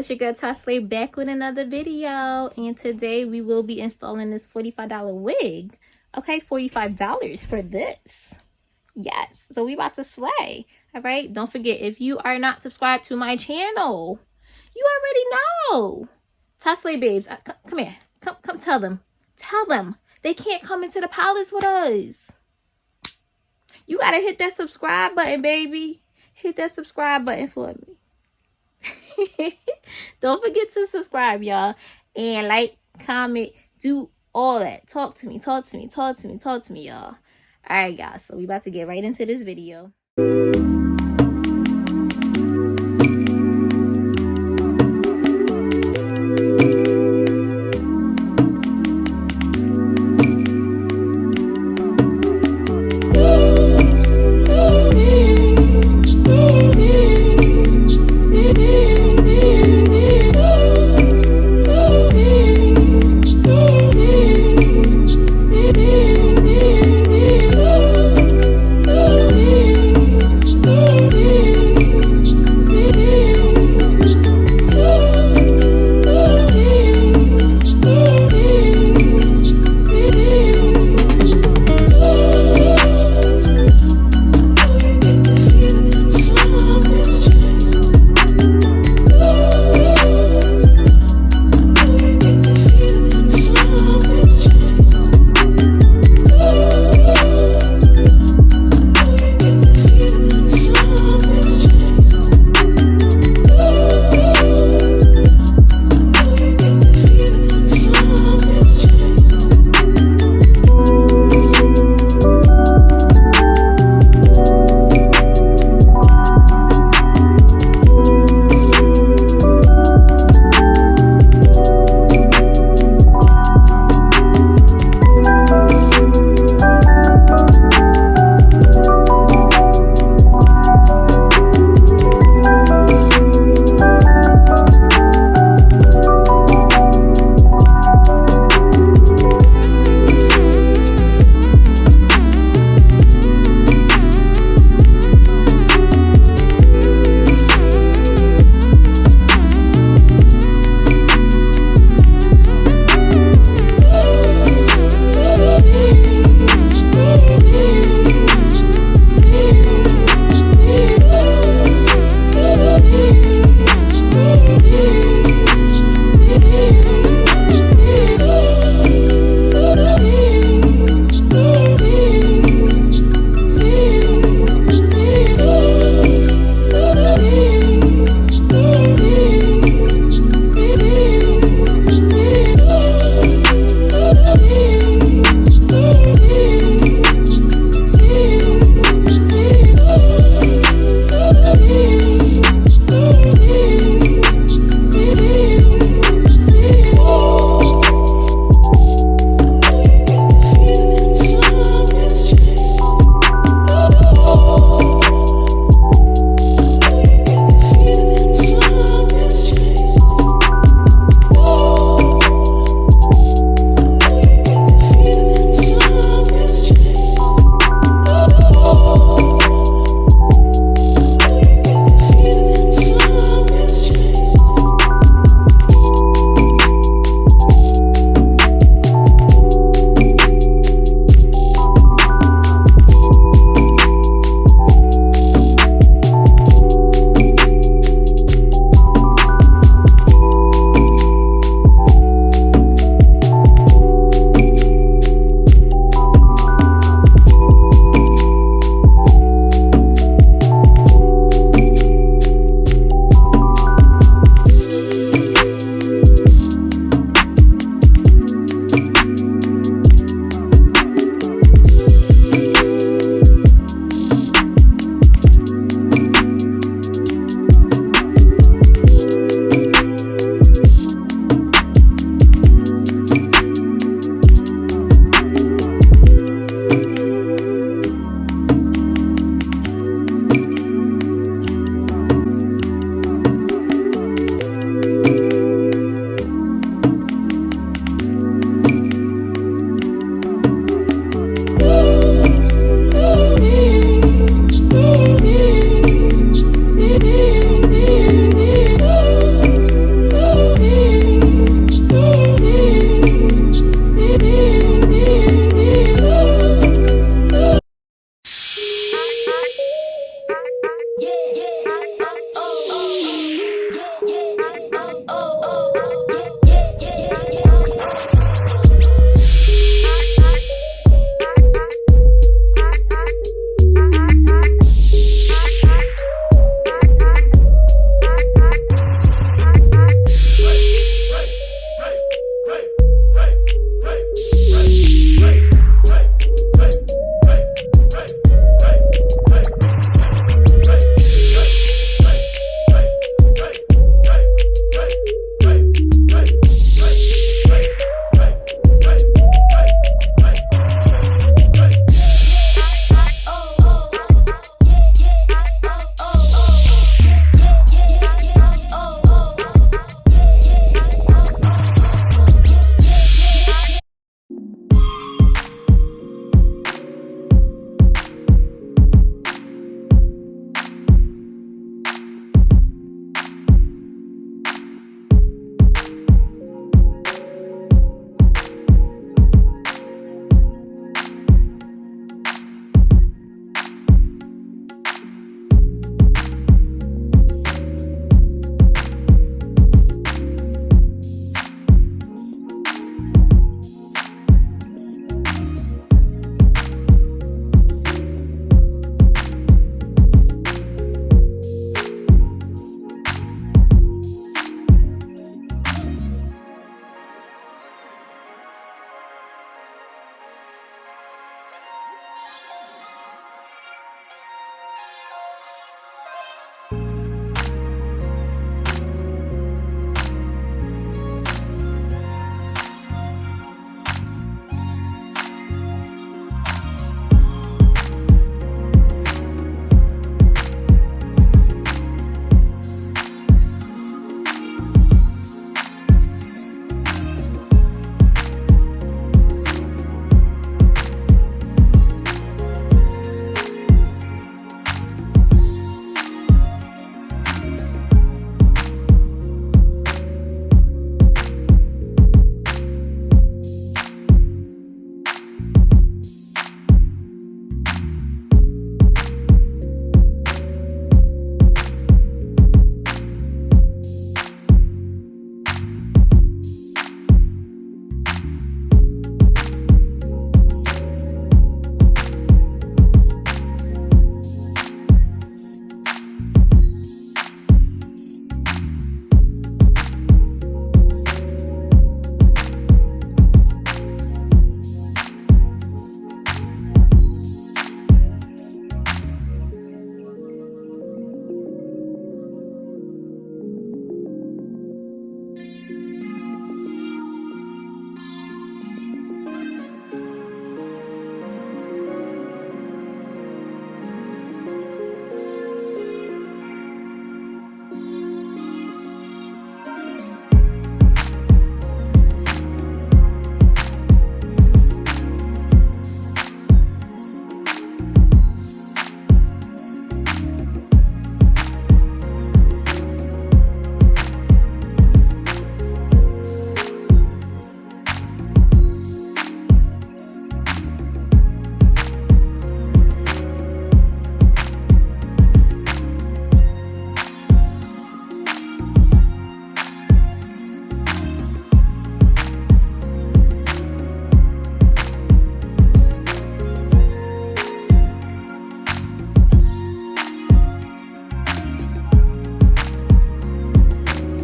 It's your girl Tasley back with another video, and today we will be installing this $45 wig. Okay, $45 for this. Yes, so we about to slay. All right, don't forget, if you are not subscribed to my channel, you already know. Tasley babes, come here. Come tell them. Tell them they can't come into the palace with us. You gotta hit that subscribe button, baby. Hit that subscribe button for me. Don't forget to subscribe, y'all, and like, comment, do all that. Talk to me, y'all. All right, y'all, so we about to get right into this video.